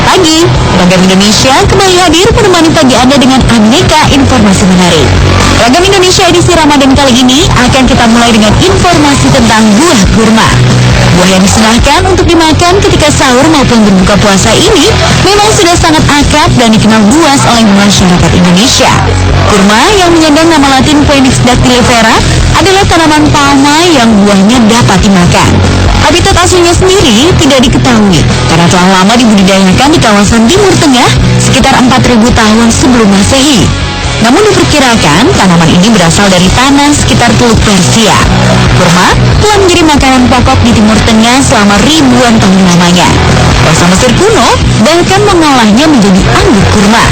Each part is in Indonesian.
pagi, Ragam Indonesia kembali hadir menemani pagi Anda dengan aneka informasi menarik. Ragam Indonesia edisi Ramadan kali ini akan kita mulai dengan informasi tentang buah kurma. Buah yang disunahkan untuk dimakan ketika sahur maupun berbuka puasa ini memang sudah sangat akrab dan dikenal luas oleh masyarakat Indonesia. Kurma yang menyandang nama latin Phoenix dactylifera adalah tanaman palma yang buahnya dapat dimakan. Habitat aslinya sendiri tidak diketahui karena telah lama dibudidayakan di kawasan Timur Tengah sekitar 4.000 tahun sebelum Masehi. Namun diperkirakan tanaman ini berasal dari tanah sekitar Teluk Persia. Kurma telah menjadi makanan pokok di Timur Tengah selama ribuan tahun lamanya. Bangsa Mesir kuno bahkan mengolahnya menjadi anggur kurma.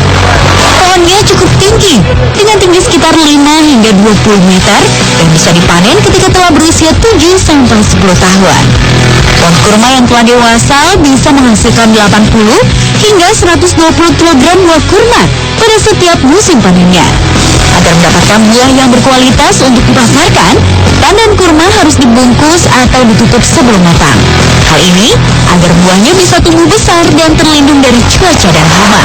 Pohonnya cukup tinggi, dengan tinggi sekitar 5 hingga 20 meter dan bisa dipanen ketika telah berusia 7-10 tahun. Pohon kurma yang telah dewasa bisa menghasilkan 80 hingga 120 kg buah kurma pada setiap musim panennya. Agar mendapatkan buah yang berkualitas untuk dipasarkan, tandan kurma harus dibungkus atau ditutup sebelum matang. Hal ini agar buahnya bisa tumbuh besar dan terlindung dari cuaca dan hama.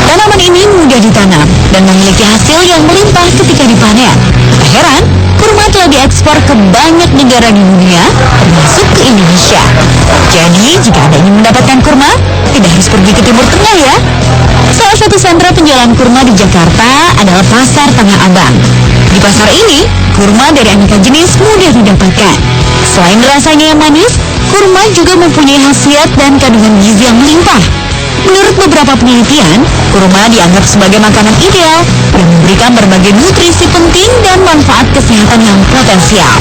Tanaman ini mudah ditanam dan memiliki hasil yang melimpah ketika dipanen. Tak heran, kurma telah diekspor ke banyak negara di dunia, termasuk ke Indonesia. Jadi, jika Anda ingin mendapatkan kurma, tidak harus pergi ke Timur Tengah ya. Salah satu sentra penjualan kurma di Jakarta adalah Pasar Tanah Abang. Di pasar ini, kurma dari aneka jenis mudah didapatkan. Selain rasanya yang manis, kurma juga mempunyai khasiat dan kandungan gizi yang melimpah. Menurut beberapa penelitian, kurma dianggap sebagai makanan ideal yang memberikan berbagai nutrisi penting dan manfaat kesehatan yang potensial.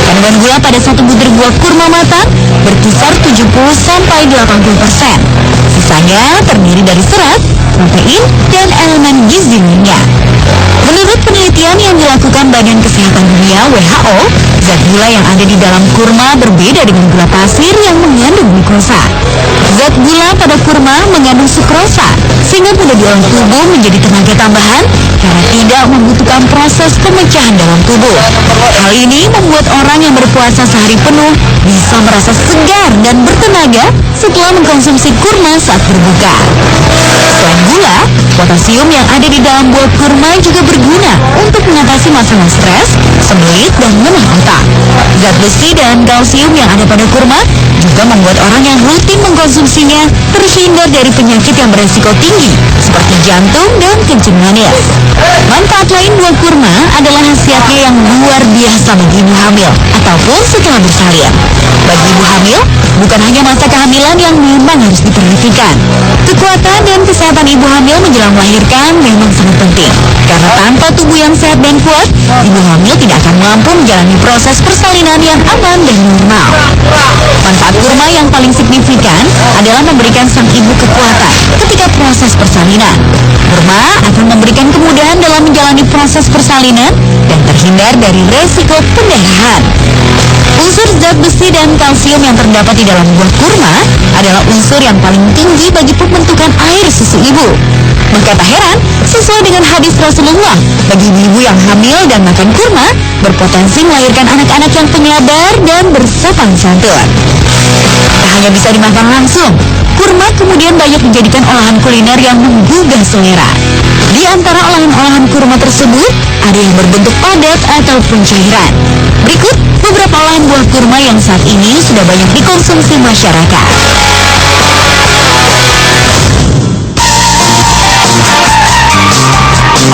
Kandungan gula pada satu butir buah kurma matang berkisar 70-80%. Sisanya terdiri dari serat, protein, dan elemen gizi lainnya. Menurut penelitian yang dilakukan Badan Kesehatan Dunia (WHO), zat gula yang ada di dalam kurma berbeda dengan gula pasir yang mengandung glukosa. Zat gula pada kurma mengandung sukrosa, sehingga mudah diolah tubuh menjadi tenaga tambahan karena tidak membutuhkan proses pemecahan dalam tubuh. Hal ini membuat orang yang berpuasa sehari penuh bisa merasa segar dan bertenaga setelah mengkonsumsi kurma saat berbuka. Selain gula, potasium yang ada di dalam buah kurma juga berguna untuk mengatasi masalah stres, sembelit, dan lemah otak. Zat besi dan kalsium yang ada pada kurma juga membuat orang yang rutin mengkonsumsinya terhindar dari penyakit yang beresiko tinggi seperti jantung dan kencing manis. Manfaat lain buah kurma adalah khasiatnya yang luar biasa bagi ibu hamil ataupun setelah bersalin. Bagi ibu hamil, bukan hanya masa kehamilan yang memang harus diperhatikan. Kekuatan dan kesehatan ibu hamil menjelang melahirkan memang sangat penting. Karena tanpa tubuh yang sehat dan kuat, ibu hamil tidak akan mampu menjalani proses persalinan yang aman dan normal. Manfaat kurma yang paling signifikan adalah memberikan sang ibu kekuatan ketika proses persalinan. Kurma akan memberikan kemudahan dalam menjalani proses persalinan dan terhindar dari resiko pendarahan. Unsur zat besi dan kalsium yang terdapat di dalam buah kurma adalah unsur yang paling tinggi bagi pembentukan air susu ibu. Maka tak heran, sesuai dengan hadis Rasulullah, bagi ibu yang hamil dan makan kurma, berpotensi melahirkan anak-anak yang penyabar dan bersopan santun. Tak hanya bisa dimakan langsung, kurma kemudian banyak dijadikan olahan kuliner yang menggugah selera. Di antara olahan-olahan kurma tersebut, ada yang berbentuk padat ataupun cairan. Berikut beberapa olahan buah kurma yang saat ini sudah banyak dikonsumsi masyarakat.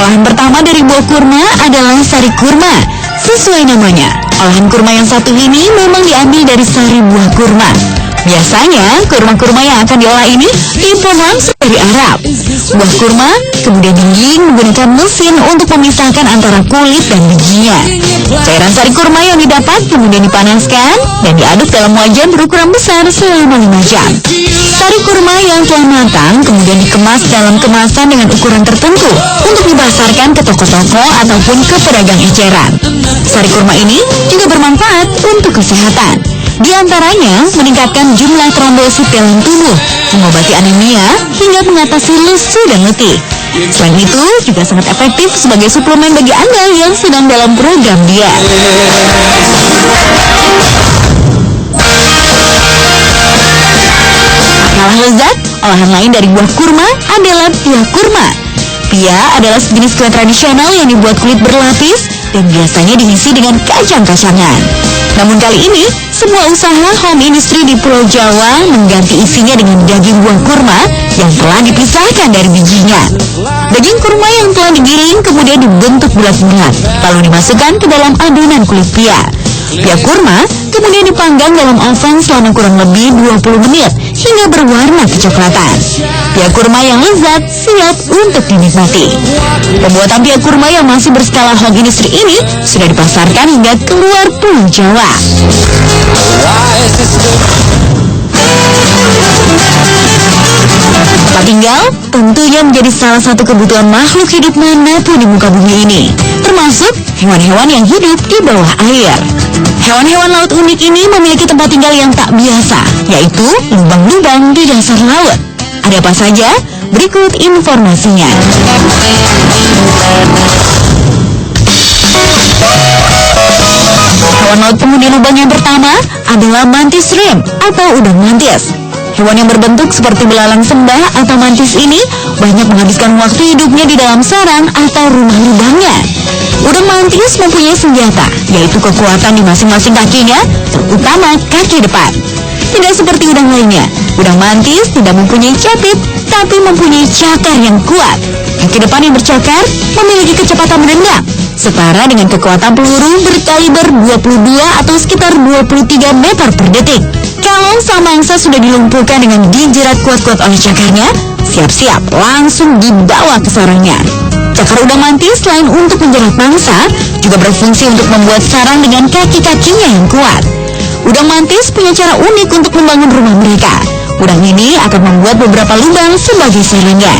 Olahan pertama dari buah kurma adalah sari kurma. Sesuai namanya, olahan kurma yang satu ini memang diambil dari sari buah kurma. Biasanya, kurma-kurma yang akan diolah ini diimpor dari Arab. Buah kurma kemudian digiling menggunakan mesin untuk memisahkan antara kulit dan bijinya. Cairan sari kurma yang didapat kemudian dipanaskan dan diaduk dalam wajan berukuran besar selama 5 jam. Sari kurma yang telah matang kemudian dikemas dalam kemasan dengan ukuran tertentu untuk dipasarkan ke toko-toko ataupun ke pedagang eceran. Sari kurma ini juga bermanfaat untuk kesehatan. Di antaranya meningkatkan jumlah trombosit dalam tubuh, mengobati anemia, hingga mengatasi lesu dan letih. Selain itu, juga sangat efektif sebagai suplemen bagi Anda yang sedang dalam program diet. Kalah lezat, Olahan lain dari buah kurma adalah pia kurma. Pia adalah sejenis kue tradisional yang dibuat kulit berlapis dan biasanya diisi dengan kacang-kacangan. Namun kali ini, semua usaha home industry di Pulau Jawa mengganti isinya dengan daging buah kurma yang telah dipisahkan dari bijinya. Daging kurma yang telah digiling kemudian dibentuk bulat-bulat, lalu dimasukkan ke dalam adonan kulit pia. Pia kurma kemudian dipanggang dalam oven selama kurang lebih 20 menit hingga berwarna kecoklatan. Pia kurma yang lezat siap untuk dinikmati. Pembuatan pia kurma yang masih berskala home industry ini sudah dipasarkan hingga keluar Pulau Jawa. Tempat tinggal tentunya menjadi salah satu kebutuhan makhluk hidup manapun di muka bumi ini, termasuk hewan-hewan yang hidup di bawah air. Hewan-hewan laut unik ini memiliki tempat tinggal yang tak biasa, yaitu lubang-lubang di dasar laut. Ada apa saja? Berikut informasinya. Hewan laut penghuni lubang yang pertama adalah mantis shrimp atau udang mantis. Hewan yang berbentuk seperti belalang sembah atau mantis ini banyak menghabiskan waktu hidupnya di dalam sarang atau rumah lubangnya. Udang mantis mempunyai senjata, yaitu kekuatan di masing-masing kakinya, terutama kaki depan. Tidak seperti udang lainnya, udang mantis tidak mempunyai capit, tapi mempunyai cakar yang kuat. Kaki depan yang bercakar memiliki kecepatan menendang, setara dengan kekuatan peluru berkaliber 22 atau sekitar 23 meter per detik. Kalau sang mangsa sudah dilumpuhkan dengan dijerat kuat-kuat oleh cakarnya, siap-siap langsung dibawa ke sarangnya. Cakar udang mantis selain untuk menjerat mangsa, juga berfungsi untuk membuat sarang dengan kaki-kakinya yang kuat. Udang mantis punya cara unik untuk membangun rumah mereka. Udang ini akan membuat beberapa lubang sebagai sarangnya.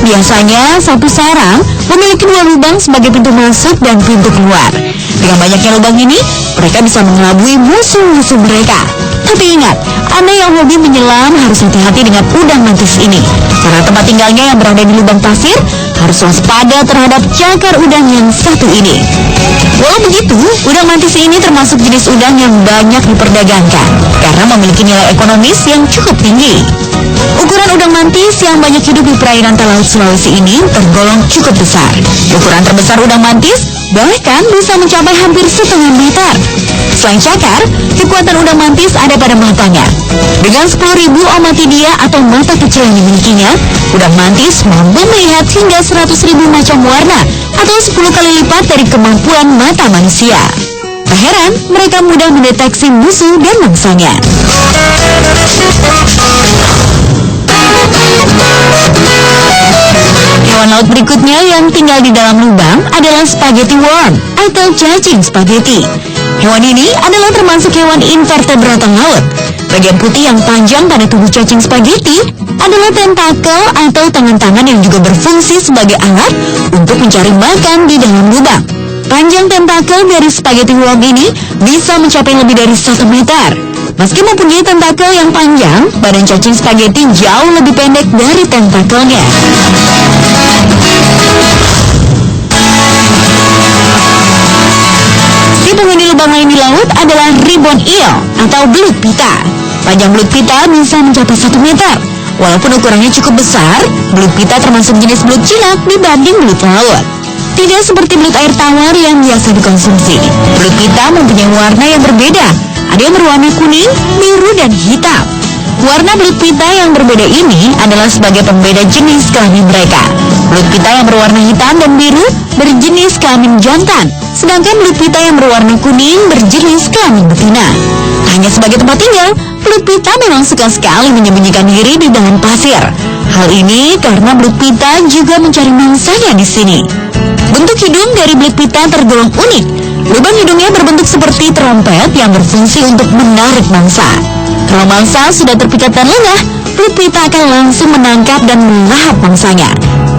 Biasanya, satu sarang memiliki 2 lubang sebagai pintu masuk dan pintu keluar. Dengan banyaknya lubang ini, mereka bisa mengelabui musuh-musuh mereka. Tapi ingat, Anda yang hobi menyelam harus hati-hati dengan udang mantis ini, karena tempat tinggalnya yang berada di lubang pasir harus waspada terhadap cakar udang yang satu ini. Walau begitu, udang mantis ini termasuk jenis udang yang banyak diperdagangkan karena memiliki nilai ekonomis yang cukup tinggi. Ukuran udang mantis yang banyak hidup di perairan Talaut Sulawesi ini tergolong cukup besar. Ukuran terbesar udang mantis bahkan bisa mencapai hampir 1,5 meter. Selain cakar, kekuatan udang mantis ada pada matanya. Dengan 10.000 omatidia atau mata kecil yang dimilikinya, udang mantis mampu melihat hingga 100.000 macam warna atau 10 kali lipat dari kemampuan mata manusia. Tak heran, mereka mudah mendeteksi musuh dan mangsanya. Hewan laut berikutnya yang tinggal di dalam lubang adalah spaghetti worm atau cacing spaghetti. Hewan ini adalah termasuk hewan invertebrata laut. Bagian putih yang panjang pada tubuh cacing spaghetti adalah tentakel atau tangan-tangan yang juga berfungsi sebagai alat untuk mencari makan di dalam lubang. Panjang tentakel dari spaghetti worm ini bisa mencapai lebih dari 1 meter. Meski mempunyai tentakel yang panjang, badan cacing spaghetti jauh lebih pendek dari tentakelnya. Si penghuni lubang lain di laut adalah ribbon eel atau belut pita. Panjang belut pita bisa mencapai 1 meter. Walaupun ukurannya cukup besar, belut pita termasuk jenis belut jinak dibanding belut laut. Tidak seperti belut air tawar yang biasa dikonsumsi. Belut pita mempunyai warna yang berbeda. Ada yang berwarna kuning, biru, dan hitam. Warna belut pita yang berbeda ini adalah sebagai pembeda jenis kelamin mereka. Belut pita yang berwarna hitam dan biru berjenis kelamin jantan, sedangkan belut pita yang berwarna kuning berjenis kelamin betina. Hanya sebagai tempat tinggal, belut pita memang suka sekali menyembunyikan diri di dalam pasir. Hal ini karena belut pita juga mencari mangsanya di sini. Bentuk hidung dari belut pita tergolong unik. Lubang hidungnya berbentuk seperti trompet yang berfungsi untuk menarik mangsa. Kalau mangsa sudah terpikat dan lengah, belut pita akan langsung menangkap dan melahap mangsanya.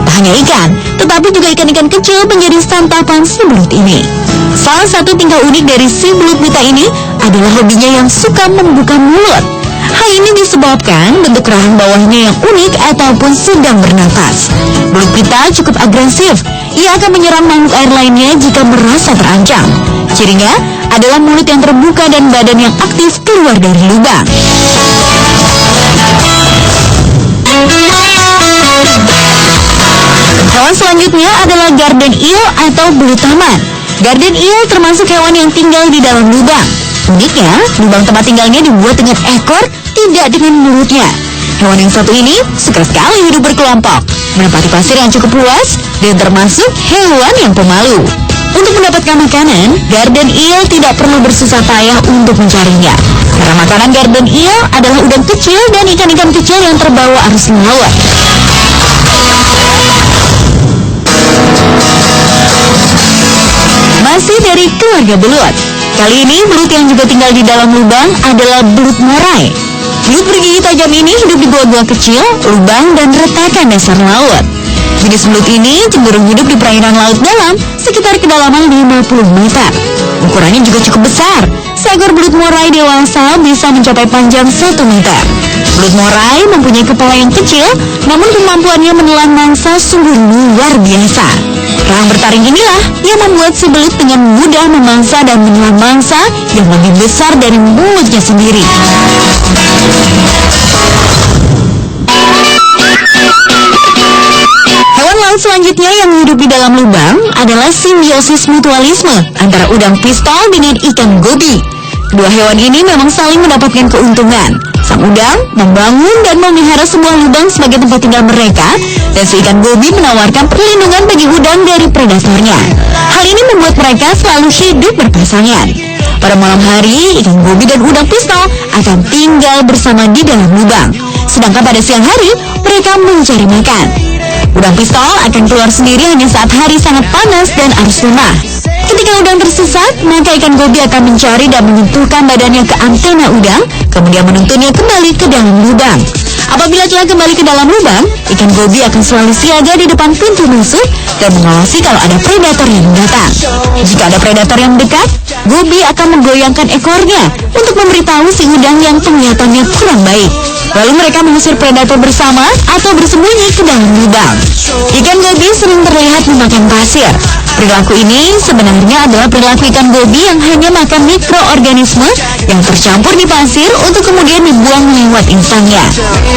Tak hanya ikan, tetapi juga ikan-ikan kecil menjadi santapan si belut ini. Salah satu tingkah unik dari si belut pita ini adalah hobinya yang suka membuka mulut. Hal ini disebabkan bentuk rahang bawahnya yang unik ataupun sedang bernafas. Belut pita cukup agresif. Ia akan menyerang makhluk air lainnya jika merasa terancam. Cirinya adalah mulut yang terbuka dan badan yang aktif keluar dari lubang. Hewan selanjutnya adalah garden eel atau belut taman. Garden eel termasuk hewan yang tinggal di dalam lubang. Uniknya, lubang tempat tinggalnya dibuat dengan ekor, tidak dengan mulutnya. Hewan yang satu ini suka sekali hidup berkelompok, menempati pasir yang cukup luas, dan termasuk hewan yang pemalu. Untuk mendapatkan makanan, garden eel tidak perlu bersusah payah untuk mencarinya. Karena makanan garden eel adalah udang kecil dan ikan-ikan kecil yang terbawa arus laut. Masih dari keluarga belut. Kali ini belut yang juga tinggal di dalam lubang adalah belut morai. Belut bergigi tajam ini hidup di gua-gua kecil, lubang, dan retakan dasar laut. Jenis belut ini cenderung hidup di perairan laut dalam sekitar kedalaman 50 meter. Ukurannya juga cukup besar. Seekor belut morai dewasa bisa mencapai panjang 1 meter. Belut morai mempunyai kepala yang kecil, namun kemampuannya menelan mangsa sungguh luar biasa. Rahang bertaring inilah yang membuat si belut dengan mudah memangsa dan menelan mangsa yang lebih besar dari mulutnya sendiri. Hewan laut selanjutnya yang hidup di dalam lubang adalah simbiosis mutualisme antara udang pistol dengan ikan gobi. Kedua hewan ini memang saling mendapatkan keuntungan. Sang udang membangun dan memelihara sebuah lubang sebagai tempat tinggal mereka, dan si ikan gobi menawarkan perlindungan bagi udang dari predatornya. Hal ini membuat mereka selalu hidup berpasangan. Pada malam hari, ikan gobi dan udang pistol akan tinggal bersama di dalam lubang. Sedangkan pada siang hari, mereka mencari makan. Udang pistol akan keluar sendiri hanya saat hari sangat panas dan arus lemah. Ketika udang tersesat, maka ikan gobi akan mencari dan menyentuhkan badannya ke antena udang, kemudian menuntunnya kembali ke dalam lubang. Apabila telah kembali ke dalam lubang, ikan gobi akan selalu siaga di depan pintu masuk dan mengawasi kalau ada predator yang datang. Jika ada predator yang mendekat, gobi akan menggoyangkan ekornya untuk memberitahu si udang yang penglihatannya kurang baik. Lalu mereka mengusir predator bersama atau bersembunyi ke dalam lubang. Ikan gobi sering terlihat memakan pasir. Perilaku ini sebenarnya adalah perilaku ikan gobi yang hanya makan mikroorganisme yang tercampur di pasir untuk kemudian dibuang lewat insangnya.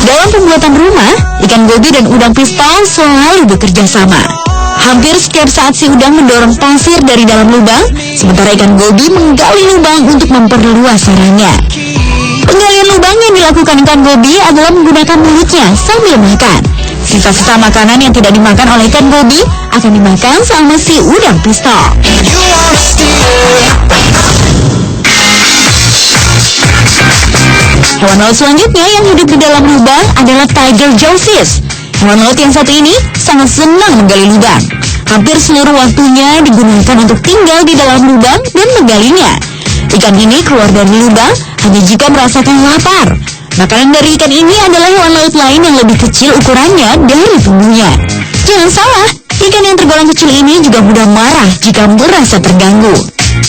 Dalam pembuatan rumah, ikan gobi dan udang pistol selalu bekerja sama. Hampir setiap saat si udang mendorong pasir dari dalam lubang, sementara ikan gobi menggali lubang untuk memperluas sarangnya. Penggalian lubang yang dilakukan ikan gobi adalah menggunakan mulutnya sambil makan. Sisa-sisa makanan yang tidak dimakan oleh ikan gobi akan dimakan sama si udang pistol. Hewan laut selanjutnya yang hidup di dalam lubang adalah tiger jawfish. Hewan laut yang satu ini sangat senang menggali lubang. Hampir seluruh waktunya digunakan untuk tinggal di dalam lubang dan menggalinya. Ikan ini keluar dari lubang hanya jika merasakan lapar. Makanan dari ikan ini adalah hewan laut lain yang lebih kecil ukurannya dari tubuhnya. Jangan salah, ikan yang tergolong kecil ini juga mudah marah jika merasa terganggu.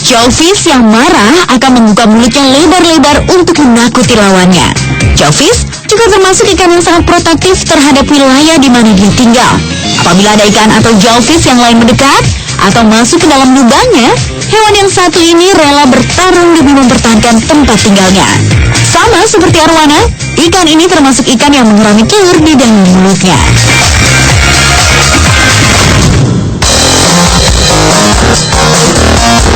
Jawfish yang marah akan membuka mulutnya lebar-lebar untuk menakuti lawannya. Jawfish juga termasuk ikan yang sangat protektif terhadap wilayah di mana dia tinggal. Apabila ada ikan atau jawfish yang lain mendekat atau masuk ke dalam lubangnya, hewan yang satu ini rela bertarung demi mempertahankan tempat tinggalnya. Sama seperti arwana, ikan ini termasuk ikan yang mengerami telur di dalam mulutnya.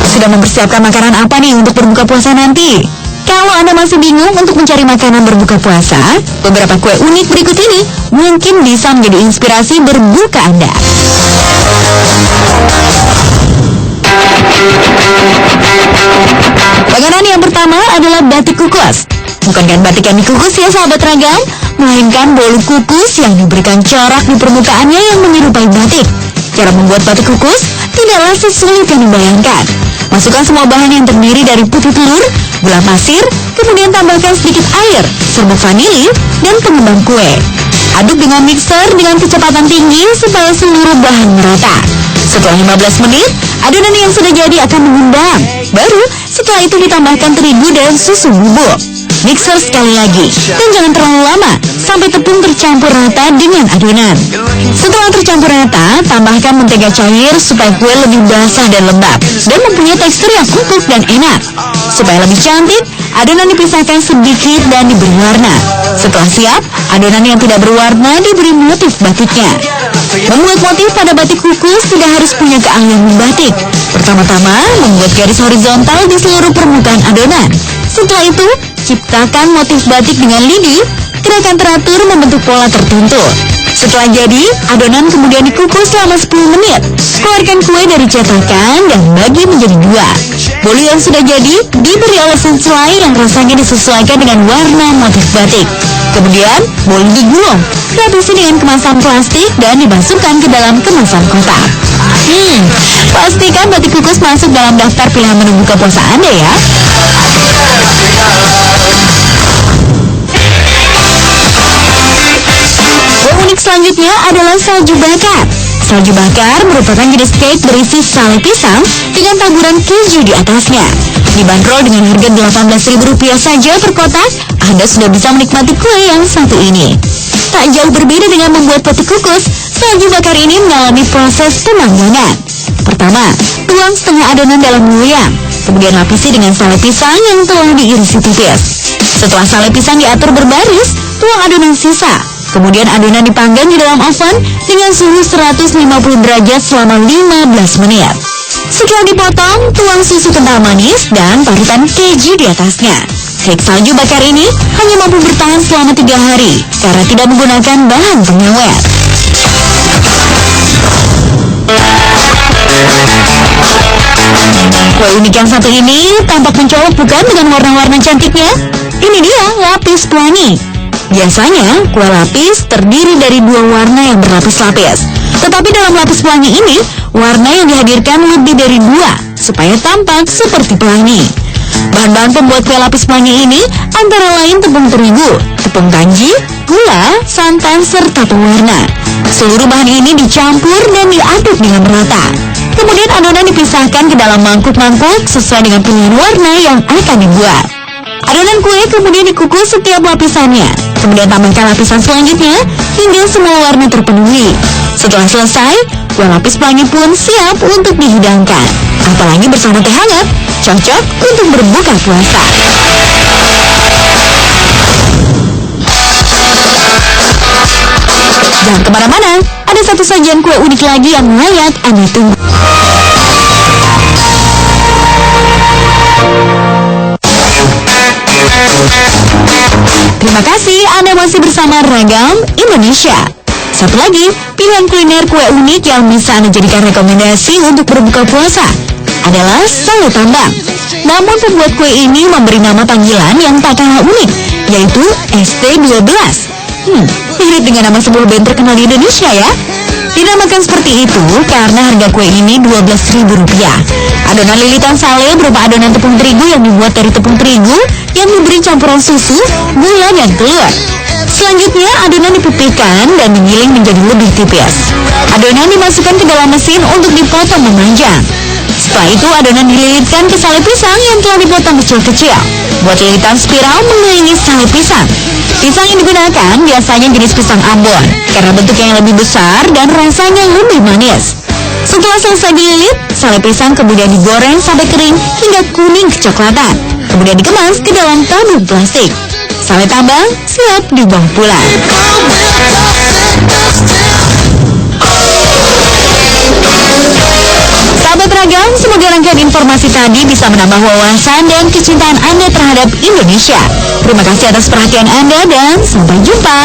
Sudah mempersiapkan makanan apa nih untuk berbuka puasa nanti? Kalau Anda masih bingung untuk mencari makanan berbuka puasa, beberapa kue unik berikut ini mungkin bisa menjadi inspirasi berbuka Anda. Makanan yang pertama adalah batik kukus. Bukan kan batik yang dikukus ya sahabat ragam, melainkan bolu kukus yang diberikan corak di permukaannya yang menyerupai batik. Cara membuat batik kukus tidaklah sesulit yang dibayangkan. Masukkan semua bahan yang terdiri dari putih telur, gula pasir, kemudian tambahkan sedikit air, serbuk vanili, dan pengembang kue. Aduk dengan mixer dengan kecepatan tinggi supaya seluruh bahan merata. Setelah 15 menit, adonan yang sudah jadi akan mengembang. Baru setelah itu ditambahkan terigu dan susu bubuk. Mixer sekali lagi, dan jangan terlalu lama sampai tepung tercampur rata dengan adonan. Setelah tercampur rata, tambahkan mentega cair supaya kue lebih basah dan lembab dan mempunyai tekstur yang empuk dan enak. Supaya lebih cantik, adonan dipisahkan sedikit dan diberi warna. Setelah siap, adonan yang tidak berwarna diberi motif batiknya. Membuat motif pada batik kukus tidak harus punya keahlian membatik. Pertama-tama, membuat garis horizontal di seluruh permukaan adonan. Setelah itu, ciptakan motif batik dengan lidi. Gerakan teratur membentuk pola tertentu. Setelah jadi, adonan kemudian dikukus selama 10 menit. Keluarkan kue dari cetakan dan bagi menjadi 2. Bolu yang sudah jadi diberi olesan selai yang rasanya disesuaikan dengan warna motif batik. Kemudian, bolu digulung, lapisi dengan kemasan plastik dan dimasukkan ke dalam kemasan kotak. Pastikan batik kukus masuk dalam daftar pilihan menu buka puasa Anda ya. Kue unik selanjutnya adalah salju bakar. Salju bakar merupakan jenis cake berisi sale pisang dengan taburan keju di atasnya. Dibanderol dengan harga Rp18.000 saja per kotak, Anda sudah bisa menikmati kue yang satu ini. Tak jauh berbeda dengan membuat batik kukus, salju bakar ini mengalami proses pemanggangan. Pertama, tuang setengah adonan dalam loyang, kemudian lapisi dengan sale pisang yang telah diirisi tipis. Setelah sale pisang diatur berbaris, tuang adonan sisa. Kemudian adonan dipanggang di dalam oven dengan suhu 150 derajat selama 15 menit. Setelah dipotong, tuang susu kental manis dan parutan keju di atasnya. Cake salju bakar ini hanya mampu bertahan selama 3 hari karena tidak menggunakan bahan pengawet. Kue unik yang satu ini tampak mencolok bukan dengan warna-warna cantiknya? Ini dia lapis pelangi. Biasanya, kue lapis terdiri dari 2 warna yang berlapis-lapis. Tetapi dalam lapis pelangi ini, warna yang dihadirkan lebih dari 2, supaya tampak seperti pelangi. Bahan-bahan pembuat kue lapis pelangi ini antara lain tepung terigu, tepung kanji, gula, santan, serta pewarna. Seluruh bahan ini dicampur dan diaduk dengan merata. Kemudian adonan dipisahkan ke dalam mangkuk-mangkuk sesuai dengan pilihan warna yang akan dibuat. Adonan kue kemudian dikukus setiap lapisannya. Kemudian tambahkan lapisan selanjutnya hingga semua warna terpenuhi. Setelah selesai, kue lapis pelangi pun siap untuk dihidangkan. Apalagi bersama teh hangat, cocok untuk berbuka puasa. Jangan kemana-mana, ada satu sajian kue unik lagi yang layak Anda tunggu. Terima kasih Anda masih bersama Ragam Indonesia. Satu lagi, pilihan kuliner kue unik yang bisa Anda jadikan rekomendasi untuk berbuka puasa adalah sale tambang. Namun pembuat kue ini memberi nama panggilan yang tak kalah unik, yaitu ST12. Mirip dengan nama sebuah band terkenal di Indonesia ya. Dinamakan seperti itu karena harga kue ini Rp12.000. Adonan lilitan sale berupa adonan tepung terigu yang dibuat dari tepung terigu yang diberi campuran susu, gula, dan telur. Selanjutnya, adonan dipipihkan dan digiling menjadi lebih tipis. Adonan dimasukkan ke dalam mesin untuk dipotong memanjang. Setelah itu, adonan dililitkan ke sale pisang yang telah dipotong kecil-kecil. Buat lilitan spiral mengelilingi sale pisang. Pisang yang digunakan biasanya jenis pisang Ambon karena bentuknya yang lebih besar dan rasanya lebih manis. Setelah selesai dililit, sale pisang kemudian digoreng sampai kering hingga kuning kecoklatan. Kemudian dikemas ke dalam tabung plastik. Sale tambang siap dibawa pulang. Sahabat Ragam, semoga rangkaian informasi tadi bisa menambah wawasan dan kecintaan Anda terhadap Indonesia. Terima kasih atas perhatian Anda dan sampai jumpa.